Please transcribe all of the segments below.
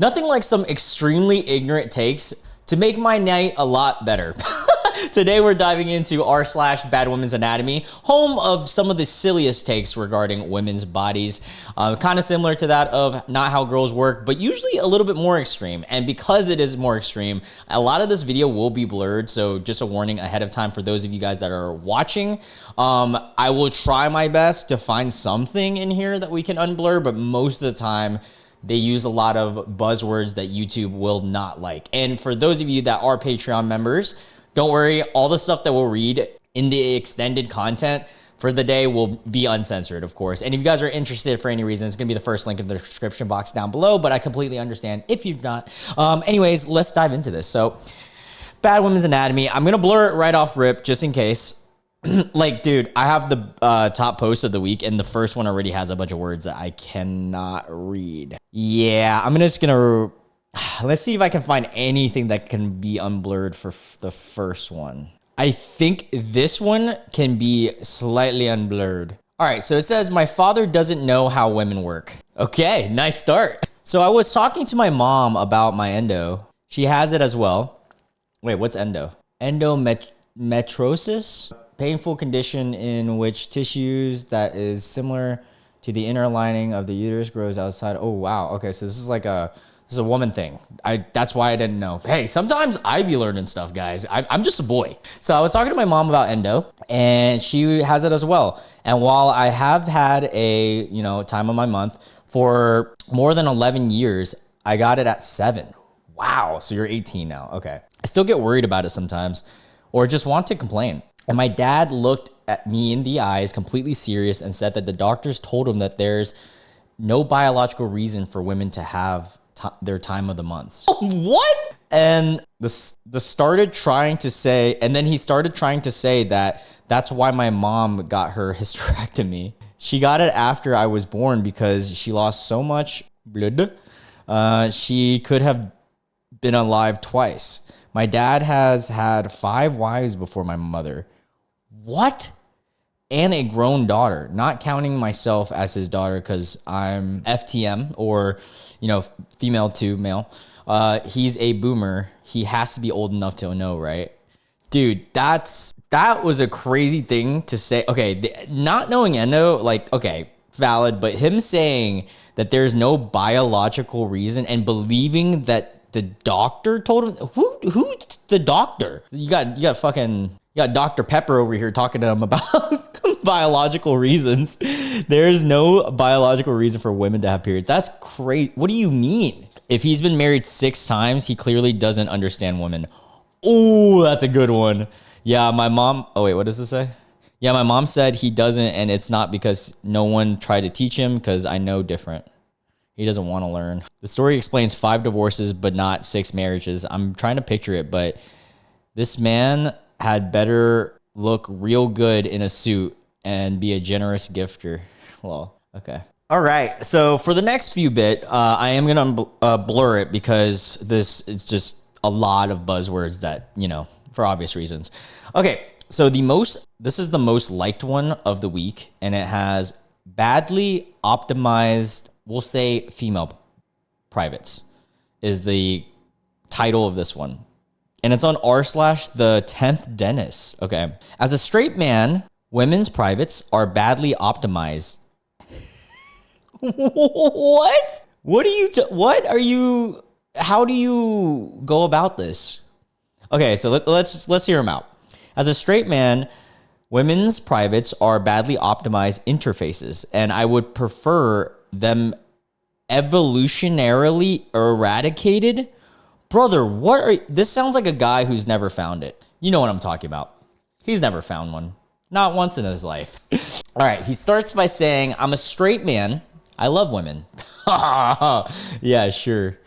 Nothing like some extremely ignorant takes to make my night a lot better. Today we're diving into r/badwomensanatomy, home of some of the silliest takes regarding women's bodies. Kind of similar to that of Not How Girls Work, but usually a little bit more extreme. And because it is more extreme, a lot of this video will be blurred. So just a warning ahead of time for those of you guys that are watching. I will try my best to find something in here that we can unblur, but most of the time, they use a lot of buzzwords that YouTube will not like. And for those of you that are Patreon members, don't worry, all the stuff that we'll read in the extended content for the day will be uncensored, of course. And if you guys are interested for any reason, it's gonna be the first link in the description box down below, but I completely understand if you're not. Anyways, let's dive into this. So, Bad Women's Anatomy. I'm gonna blur it right off rip, just in case. Like, dude, I have the top post of the week, and the first one already has a bunch of words that I cannot read. Yeah, I'm just gonna... Let's see if I can find anything that can be unblurred for the first one. I think this one can be slightly unblurred. All right, so it says, my father doesn't know how women work. Okay, nice start. So I was talking to my mom about my endo. She has it as well. Wait, what's endo? Endometriosis? Painful condition in which tissues that is similar to the inner lining of the uterus grows outside. Oh, wow. Okay, so this is like a woman thing. That's why I didn't know. Hey, sometimes I be learning stuff, guys. I'm just a boy. So I was talking to my mom about endo, and she has it as well. And while I have had a, time of my month for more than 11 years, I got it at 7. Wow. So you're 18 now. Okay. I still get worried about it sometimes, or just want to complain. And my dad looked at me in the eyes, completely serious, and said that the doctors told him that there's no biological reason for women to have their time of the months. What? And he started trying to say that that's why my mom got her hysterectomy. She got it after I was born because she lost so much blood. She could have been alive twice. My dad has had 5 wives before my mother. What? And a grown daughter, not counting myself as his daughter because I'm FTM or, female to male. He's a boomer. He has to be old enough to know, right? Dude, that was a crazy thing to say. Okay, not knowing endo, okay, valid, but him saying that there's no biological reason and believing that the doctor told him, who's the doctor? You got Dr. Pepper over here talking to him about biological reasons. There's no biological reason for women to have periods. That's crazy. What do you mean? If he's been married 6 times, he clearly doesn't understand women. Oh, that's a good one. Yeah, my mom. Oh, wait, what does this say? Yeah, my mom said he doesn't, and it's not because no one tried to teach him, because I know different. He doesn't want to learn. The story explains 5 divorces, but not 6 marriages. I'm trying to picture it, but this man had better look real good in a suit and be a generous gifter. Well, okay. All right. So for the next few bit, I am going to blur it because this is just a lot of buzzwords that, for obvious reasons. Okay. So this is the most liked one of the week, and it has badly optimized, we'll say female privates is the title of this one. And it's on r/the 10th dentist. Okay. As a straight man, women's privates are badly optimized. What? How do you go about this? Okay, so let's hear them out. As a straight man, women's privates are badly optimized interfaces, and I would prefer them evolutionarily eradicated. Brother, this sounds like a guy who's never found it. You know what I'm talking about. He's never found one. Not once in his life. All right, he starts by saying, I'm a straight man. I love women. Yeah, sure.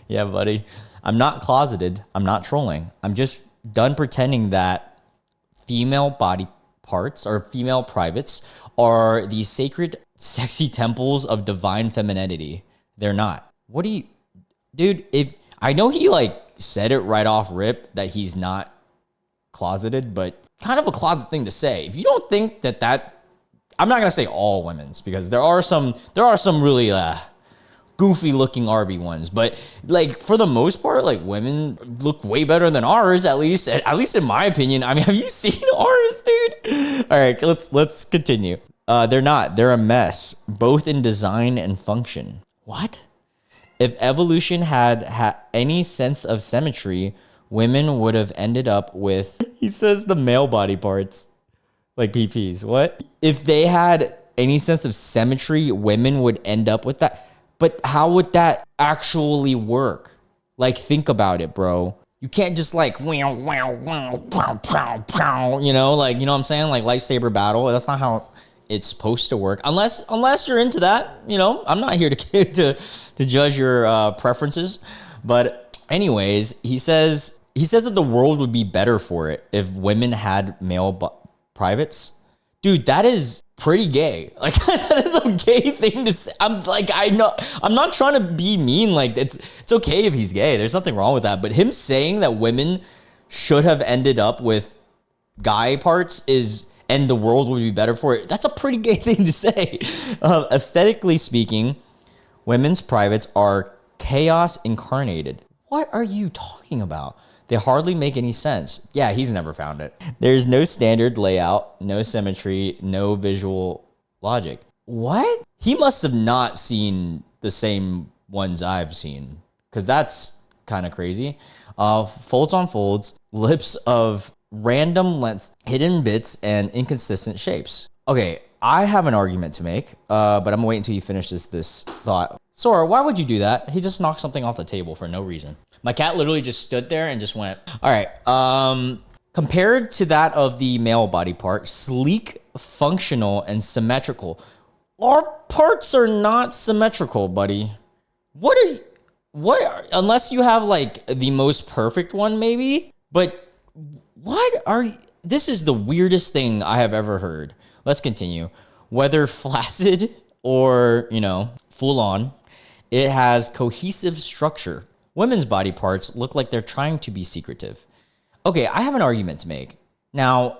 Yeah, buddy. I'm not closeted. I'm not trolling. I'm just done pretending that female body parts or female privates are these sacred, sexy temples of divine femininity. They're not. What do you... Dude, I know he said it right off rip that he's not closeted, but kind of a closet thing to say. If you don't think that I'm not going to say all women's, because there are some really goofy looking Arby ones, but like for the most part, like women look way better than ours, at least in my opinion. I mean, have you seen ours, dude? All right, let's continue. They're a mess, both in design and function. What? If evolution had any sense of symmetry, women would have ended up with, he says, the male body parts, like PPs. What? If they had any sense of symmetry, women would end up with that. But how would that actually work? Like, think about it, bro. You can't just like, you know, like, you know what I'm saying? Like lightsaber battle. That's not how it's supposed to work. Unless you're into that, you know, I'm not here to judge your preferences. But anyways, he says that the world would be better for it if women had male privates. Dude, that is pretty gay. Like, that is a gay thing to say. I'm not trying to be mean. Like, it's okay if he's gay. There's nothing wrong with that. But him saying that women should have ended up with guy parts and the world would be better for it, that's a pretty gay thing to say. Aesthetically speaking, women's privates are chaos incarnated. What are you talking about? They hardly make any sense. Yeah, he's never found it. There's no standard layout, no symmetry, no visual logic. What? He must have not seen the same ones I've seen, because that's kind of crazy. Folds on folds, lips of random lengths, hidden bits, and inconsistent shapes. Okay, I have an argument to make, but I'm gonna wait until you finish this thought. Sora, why would you do that? He just knocked something off the table for no reason. My cat literally just stood there and just went, all right. Compared to that of the male body part, sleek, functional, and symmetrical. Our parts are not symmetrical, buddy. Unless you have like the most perfect one, maybe. But this is the weirdest thing I have ever heard. Let's continue. Whether flaccid or, you know, full on, it has cohesive structure. Women's body parts look like they're trying to be secretive. Okay, I have an argument to make. Now,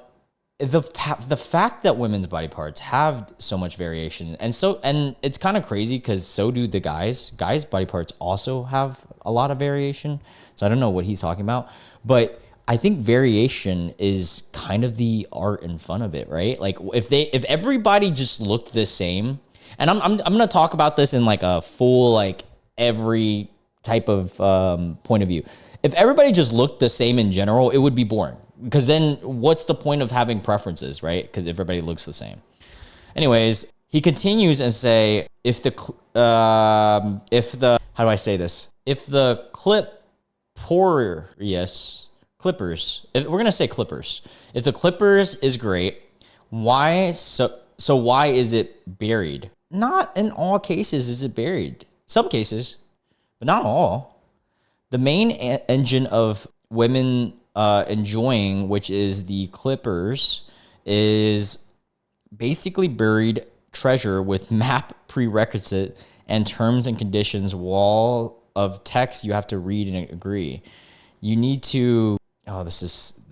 the fact that women's body parts have so much variation, and it's kind of crazy because so do the guys. Guys' body parts also have a lot of variation. So I don't know what he's talking about, but I think variation is kind of the art and fun of it, right? Like if everybody just looked the same, and I'm gonna talk about this in like a full like every type of point of view. If everybody just looked the same in general, it would be boring, because then what's the point of having preferences, right? Because everybody looks the same. Anyways, he continues and say, if the how do I say this? If the clippers, if we're gonna say clippers, if the clippers is great, why is it buried? Not in all cases is it buried. Some cases, but not all. The main engine of women enjoying, which is the clippers, is basically buried treasure with map prerequisite and terms and conditions, wall of text you have to read and agree. You need to, this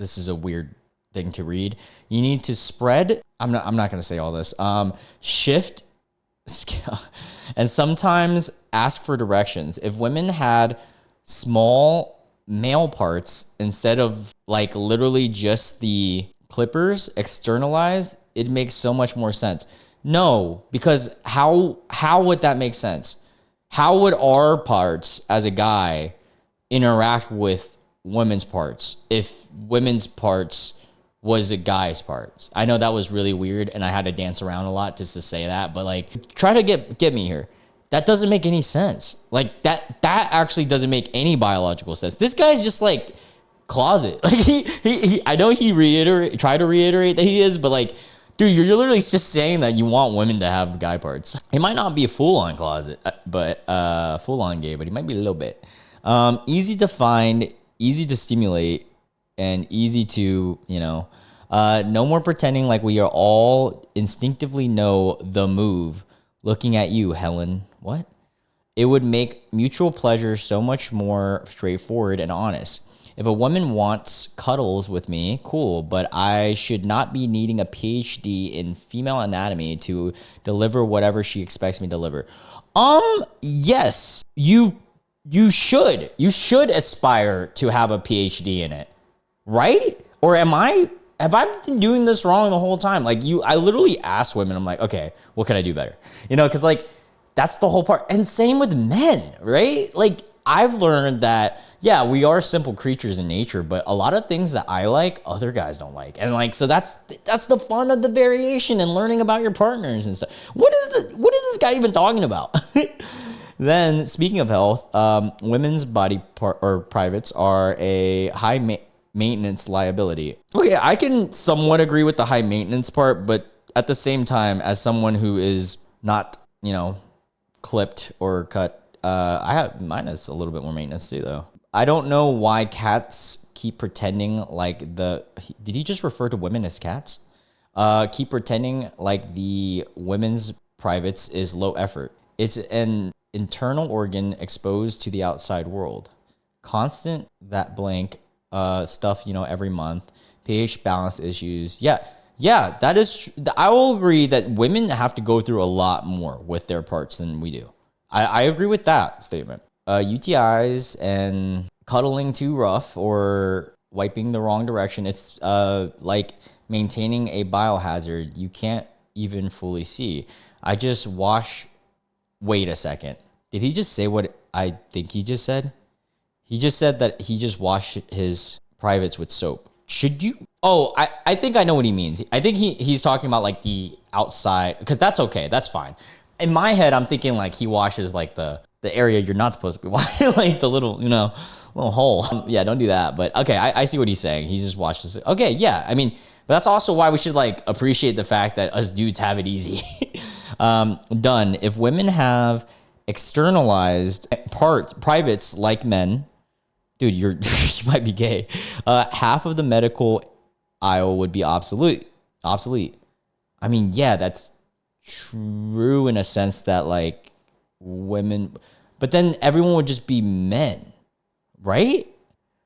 is a weird thing to read. You need to spread, I'm not going to say all this, shift, and sometimes ask for directions. If women had small male parts instead of like literally just the clippers externalized, it makes so much more sense. No, because how would that make sense? How would our parts as a guy interact with women's parts if women's parts was a guy's parts? I know that was really weird and I had to dance around a lot just to say that, but like try to get me here. That doesn't make any sense. Like that actually doesn't make any biological sense. This guy's just like closet. Like he I know he try to reiterate that he is, but like, dude, you're literally just saying that you want women to have guy parts. It might not be a full-on closet, but full-on gay, but he might be a little bit. Easy to find, easy to stimulate, and easy to, no more pretending like we are all instinctively know the move. Looking at you, Helen. What? It would make mutual pleasure so much more straightforward and honest. If a woman wants cuddles with me, cool, but I should not be needing a PhD in female anatomy to deliver whatever she expects me to deliver. Yes, you should aspire to have a PhD in it, right? Or have I been doing this wrong the whole time? Like I literally ask women, I'm like, okay, what can I do better? Because like that's the whole part. And same with men, right? Like I've learned that, yeah, we are simple creatures in nature, but a lot of things that I like, other guys don't like. And like, so that's the fun of the variation and learning about your partners and stuff. What is this guy even talking about? Then, speaking of health, women's body part or privates are a high maintenance liability. Okay, I can somewhat agree with the high maintenance part, but at the same time, as someone who is not, clipped or cut, mine is a little bit more maintenance too, though. I don't know why cats keep pretending like did he just refer to women as cats? Keep pretending like the women's privates is low effort. It's an internal organ exposed to the outside world. Constant that blank stuff, every month. pH balance issues. Yeah, that is. I will agree that women have to go through a lot more with their parts than we do. I agree with that statement. UTIs and cuddling too rough or wiping the wrong direction. It's like maintaining a biohazard you can't even fully see. I just wash. Wait a second. Did he just say what I think he just said? He just said that he just washed his privates with soap. Should you? Oh, I think I know what he means. I think he's talking about like the outside, because that's okay. That's fine. In my head, I'm thinking like he washes like the area you're not supposed to be washing, like the little, little hole. Yeah, don't do that. But okay, I see what he's saying. He just washes it. Okay, yeah. I mean, but that's also why we should like appreciate the fact that us dudes have it easy. Done. If women have externalized privates like men, dude, you might be gay. Half of the medical aisle would be obsolete. I mean, yeah, that's true in a sense that like women, but then everyone would just be men, right?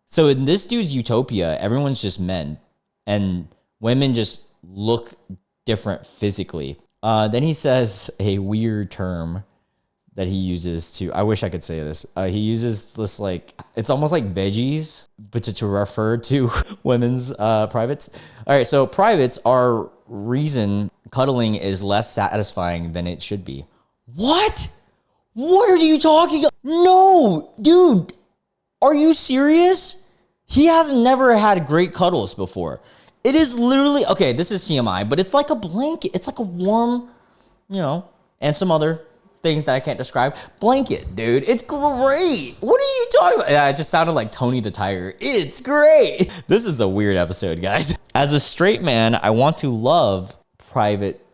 So in this dude's utopia, everyone's just men and women just look different physically. Then he says a weird term that he uses I wish I could say this. He uses this like, it's almost like veggies, but to refer to women's privates. All right, so privates are reason cuddling is less satisfying than it should be. What? What are you talking about? No, dude, are you serious? He has never had great cuddles before. It is literally, okay, this is TMI, but it's like a blanket. It's like a warm, and some other things that I can't describe. Blanket, dude. It's great. What are you talking about? Yeah, it just sounded like Tony the Tiger. It's great. This is a weird episode, guys. As a straight man, I want to love private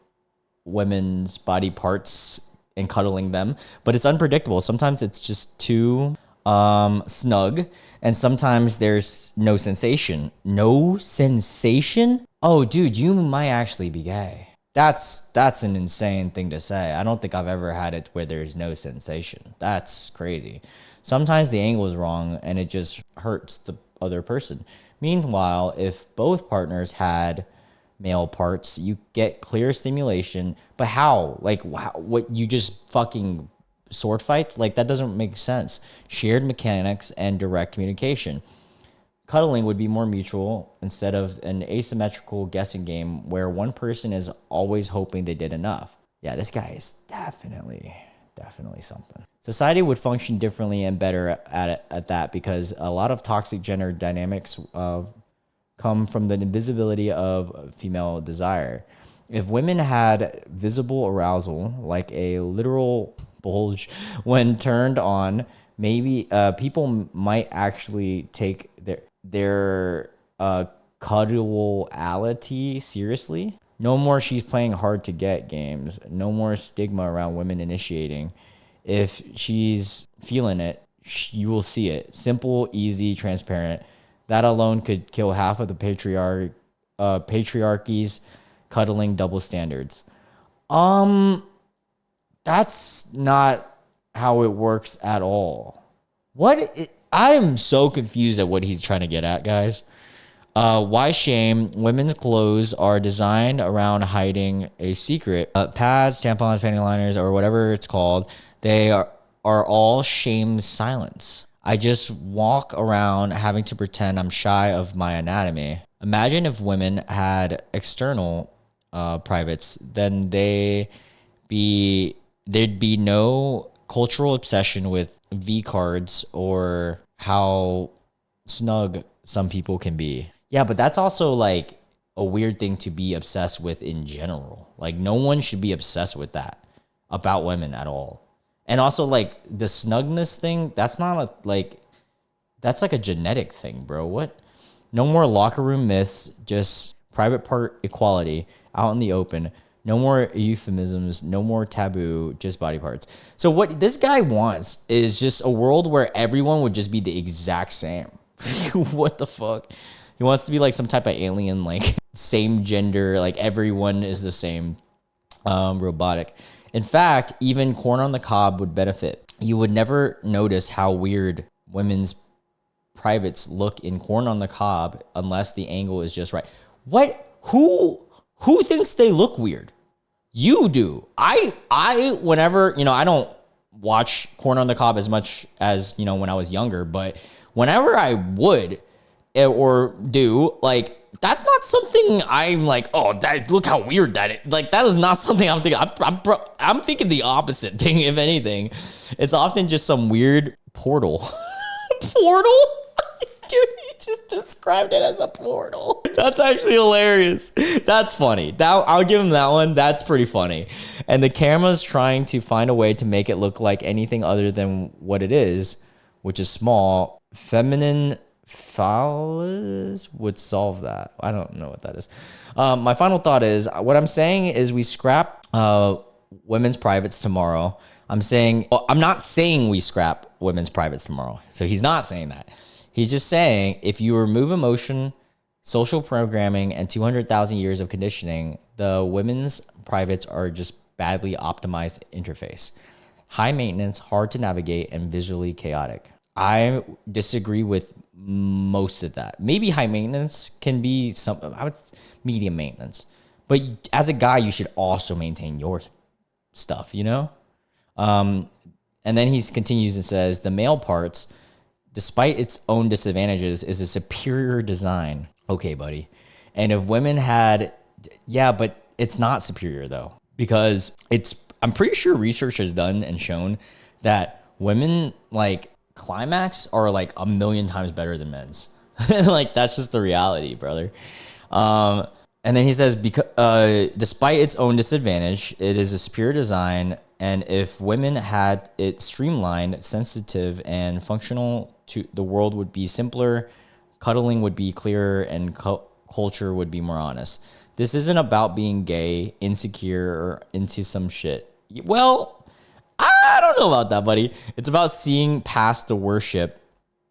women's body parts and cuddling them, but it's unpredictable. Sometimes it's just too snug, and sometimes there's no sensation. No sensation? Oh, dude, you might actually be gay. That's an insane thing to say. I don't think I've ever had it where there's no sensation. That's crazy. Sometimes the angle is wrong and it just hurts the other person. Meanwhile, if both partners had male parts, you get clear stimulation. But how? Like, what, you just fucking sword fight? Like, that doesn't make sense. Shared mechanics and direct communication. Cuddling would be more mutual instead of an asymmetrical guessing game where one person is always hoping they did enough. Yeah, this guy is definitely something. Society would function differently and better at that, because a lot of toxic gender dynamics come from the invisibility of female desire. If women had visible arousal, like a literal bulge when turned on, maybe people might actually take their cuddleality seriously. No more she's playing hard to get games. No more stigma around women initiating. If she's feeling it, you will see it. Simple, easy, transparent. That alone could kill half of the patriarchy's cuddling double standards. That's not how it works at all. I am so confused at what he's trying to get at, guys. Why shame? Women's clothes are designed around hiding a secret. Pads, tampons, panty liners, or whatever it's called. They are all shame silence. I just walk around having to pretend I'm shy of my anatomy. Imagine if women had external privates, then there'd be no cultural obsession with V cards or how snug some people can be. Yeah, but that's also like a weird thing to be obsessed with in general. Like no one should be obsessed with that about women at all. And also like the snugness thing, that's like a genetic thing, bro. What? No more locker room myths, just private part equality out in the open. No more euphemisms, no more taboo, just body parts. So what this guy wants is just a world where everyone would just be the exact same. What the fuck? He wants to be like some type of alien, like same gender, like everyone is the same, robotic. In fact, even corn on the cob would benefit. You would never notice how weird women's privates look in corn on the cob unless the angle is just right. What? Who thinks they look weird? You do. I whenever, I don't watch corn on the cob as much as, when I was younger, but whenever I would or do, like, that's not something I'm like, oh, look how weird that is. Like, that is not something I'm thinking. I'm thinking the opposite thing, if anything. It's often just some weird portal. Portal? Dude, you just described it as a portal. That's actually hilarious. That's funny. I'll give him that one. That's pretty funny. And the camera's trying to find a way to make it look like anything other than what it is, which is small. Feminine phallus would solve that. I don't know what that is. My final thought is, what I'm saying is we scrap women's privates tomorrow. I'm not saying we scrap women's privates tomorrow. So he's not saying that. He's just saying if you remove emotion, social programming, and 200,000 years of conditioning, the women's privates are just badly optimized interface. High maintenance, hard to navigate, and visually chaotic. I disagree with most of that. Maybe high maintenance can be medium maintenance. But as a guy, you should also maintain your stuff, And then he continues and says, the male parts, despite its own disadvantages, is a superior design. Okay, buddy. And if women but it's not superior though, because I'm pretty sure research has done and shown that women like climax are like a million times better than men's. Like that's just the reality, brother. And then he says, because despite its own disadvantage, it is a superior design. And if women had it streamlined, sensitive, and functional, the world would be simpler, cuddling would be clearer, and culture would be more honest. This isn't about being gay, insecure, or into some shit. Well, I don't know about that, buddy. It's about seeing past the worship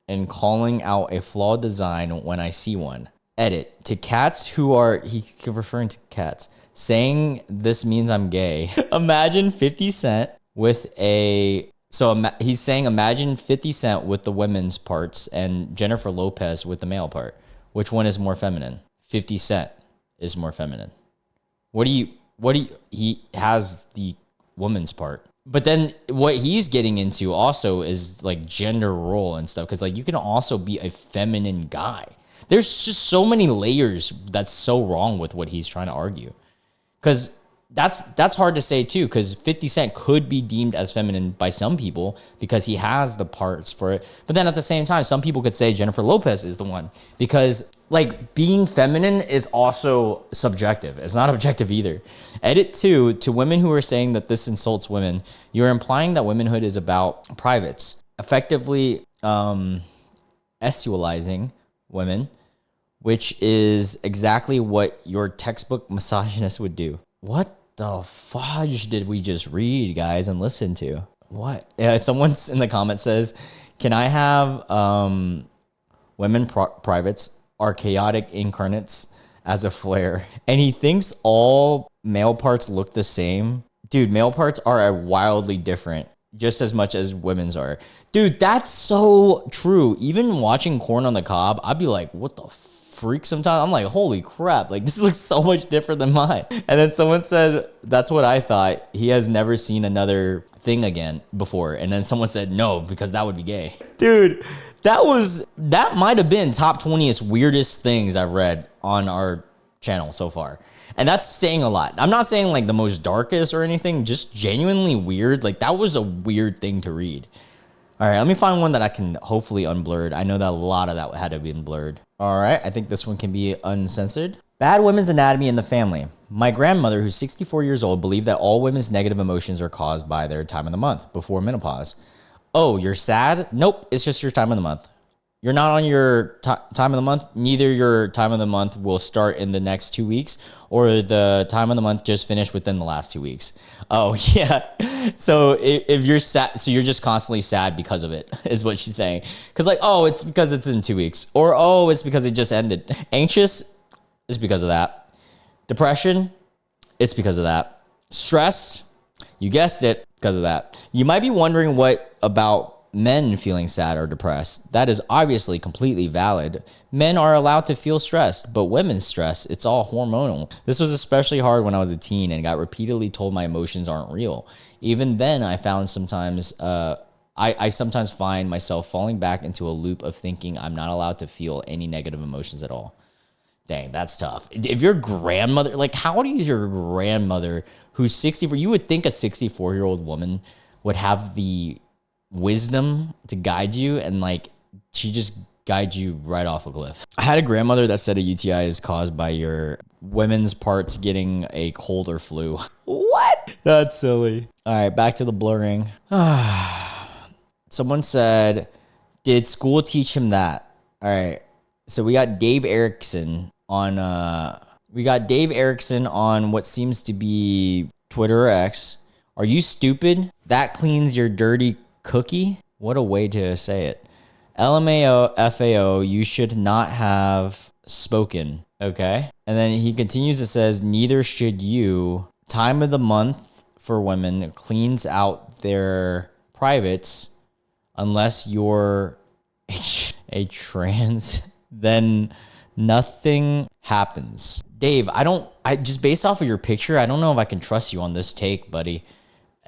and calling out a flawed design when I see one. Edit. To cats who are, he's referring to cats, saying this means I'm gay. Imagine 50 Cent with he's saying imagine 50 Cent with the women's parts and Jennifer Lopez with the male part. Which one is more feminine? 50 Cent is more feminine. He has the woman's part. But then what he's getting into also is like gender role and stuff. Cause like you can also be a feminine guy. There's just so many layers that's so wrong with what he's trying to argue. Cause that's hard to say too, because 50 Cent could be deemed as feminine by some people because he has the parts for it. But then at the same time, some people could say Jennifer Lopez is the one because like being feminine is also subjective. It's not objective either. Edit 2, to women who are saying that this insults women, you're implying that womanhood is about privates, effectively sexualizing women, which is exactly what your textbook misogynist would do. What the fudge did we just read, guys, and listen to? What? Someone in the comments says, can I have women privates are chaotic incarnates as a flare? And he thinks all male parts look the same. Dude, male parts are wildly different, just as much as women's are. Dude, that's so true. Even watching Corn on the Cob, I'd be like, what the freak sometimes? I'm like, holy crap, like this looks so much different than mine. And then someone said, that's what I thought. He has never seen another thing again before. And then someone said no, because that would be gay. Dude, that might have been top 20th weirdest things I've read on our channel so far. And that's saying a lot. I'm not saying like the most darkest or anything, just genuinely weird. Like that was a weird thing to read. All right, let me find one that I can hopefully unblurred. I know that a lot of that had to be blurred. All right, I think this one can be uncensored. Bad women's anatomy in the family. My grandmother, who's 64 years old, believed that all women's negative emotions are caused by their time of the month before menopause. Oh, you're sad? Nope, it's just your time of the month. You're not on your time of the month. Neither your time of the month will start in the next 2 weeks, or the time of the month just finished within the last 2 weeks. Oh, yeah. So if you're sad, so you're just constantly sad because of it, is what she's saying. Because like, oh, it's because it's in 2 weeks. Or, oh, it's because it just ended. Anxious is because of that. Depression, it's because of that. Stress, you guessed it, because of that. You might be wondering what about men feeling sad or depressed. That is obviously completely valid. Men are allowed to feel stressed, but women's stress, it's all hormonal. This was especially hard when I was a teen and got repeatedly told my emotions aren't real. Even then, I found sometimes, I sometimes find myself falling back into a loop of thinking I'm not allowed to feel any negative emotions at all. Dang, that's tough. If your grandmother, like how old is your grandmother who's 64? You would think a 64-year-old woman would have the wisdom to guide you, and like she just guides you right off a cliff. I had a grandmother that said a UTI is caused by your women's parts getting a cold or flu. What? That's silly. All right, back to the blurring. Someone said, did school teach him that? All right, so we got Dave Erickson on what seems to be Twitter or X. Are you stupid? That cleans your dirty cookie? What a way to say it. LMAO, FAO, you should not have spoken. Okay. And then he continues, it says, neither should you. Time of the month for women cleans out their privates unless you're a trans, then nothing happens. Dave, I just based off of your picture, I don't know if I can trust you on this take, buddy.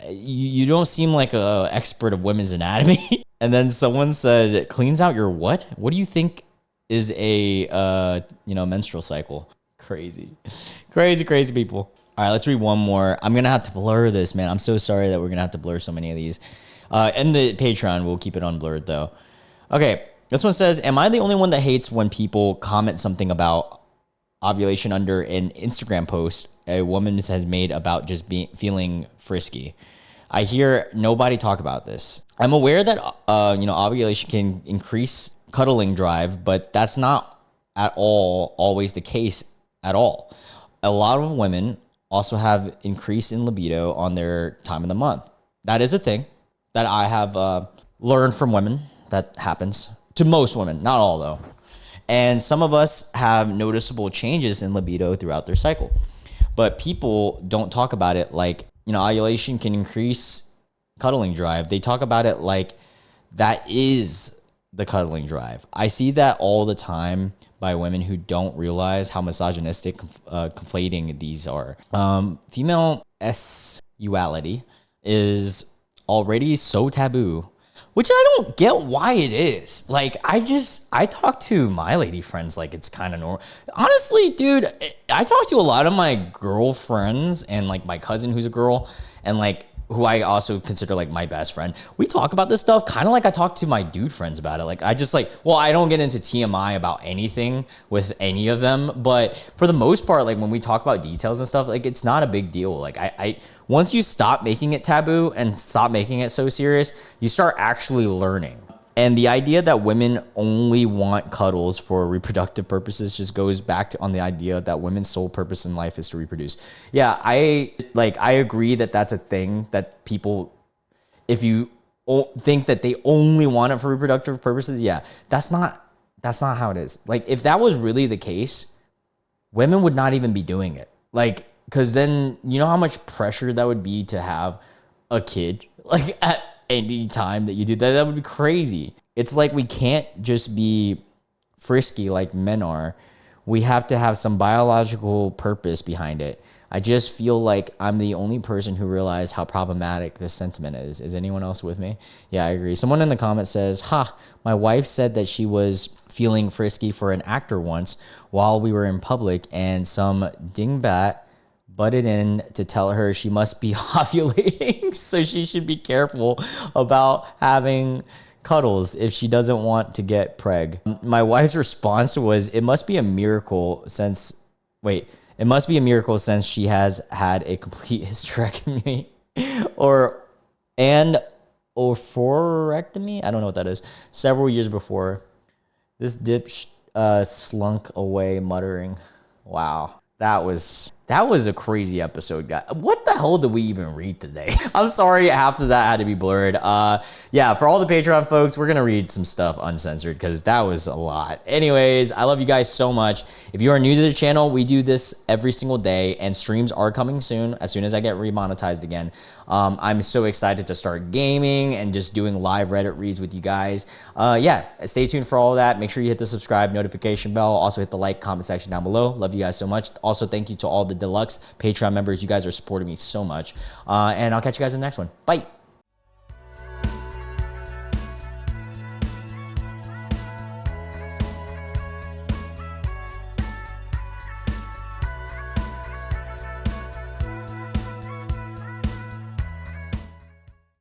You don't seem like an expert of women's anatomy. And then someone said, it cleans out your what? What do you think is a menstrual cycle? Crazy people. All right, let's read one more. I'm gonna have to blur this, man. I'm so sorry that we're gonna have to blur so many of these. And the Patreon, we'll keep it unblurred though. Okay, this one says, am I the only one that hates when people comment something about ovulation under an Instagram post a woman has made about just feeling frisky? I hear nobody talk about this. I'm aware that ovulation can increase cuddling drive, but that's not at all always the case at all. A lot of women also have increase in libido on their time of the month. That is a thing that I have learned from women. That happens to most women, not all though. And some of us have noticeable changes in libido throughout their cycle. But people don't talk about it like, ovulation can increase cuddling drive. They talk about it like that is the cuddling drive. I see that all the time by women who don't realize how misogynistic, conflating these are. Female sexuality is already so taboo, which I don't get why it is. Like, I talk to my lady friends like it's kind of normal. Honestly, dude, I talk to a lot of my girlfriends and like my cousin who's a girl and like who I also consider like my best friend. We talk about this stuff kind of like I talk to my dude friends about it. Like I don't get into TMI about anything with any of them, but for the most part, like when we talk about details and stuff, like it's not a big deal. Like I once you stop making it taboo and stop making it so serious, you start actually learning. And the idea that women only want cuddles for reproductive purposes just goes back on the idea that women's sole purpose in life is to reproduce. Yeah, I agree that that's a thing that people, if you think that they only want it for reproductive purposes, yeah, that's not how it is. Like if that was really the case, women would not even be doing it. Like, because then you know how much pressure that would be to have a kid like at any time that you do that. That would be crazy. It's like we can't just be frisky like men are. We have to have some biological purpose behind it. I just feel like I'm the only person who realized how problematic this sentiment is. Is anyone else with me? Yeah, I agree. Someone in the comments says, my wife said that she was feeling frisky for an actor once while we were in public, and some dingbat butted in to tell her she must be ovulating, so she should be careful about having cuddles if she doesn't want to get preg. My wife's response was, it must be a miracle since she has had a complete hysterectomy or oophorectomy. I don't know what that is. Several years before. This dip slunk away muttering. Wow. That was a crazy episode, guys. What the hell did we even read today? I'm sorry, half of that had to be blurred. Yeah, for all the Patreon folks, we're going to read some stuff uncensored because that was a lot. Anyways, I love you guys so much. If you are new to the channel, we do this every single day, and streams are coming soon as I get remonetized again. I'm so excited to start gaming and just doing live Reddit reads with you guys. Yeah, stay tuned for all of that. Make sure you hit the subscribe notification bell. Also hit the like, comment section down below. Love you guys so much. Also, thank you to all the deluxe Patreon members. You guys are supporting me so much. And I'll catch you guys in the next one. Bye.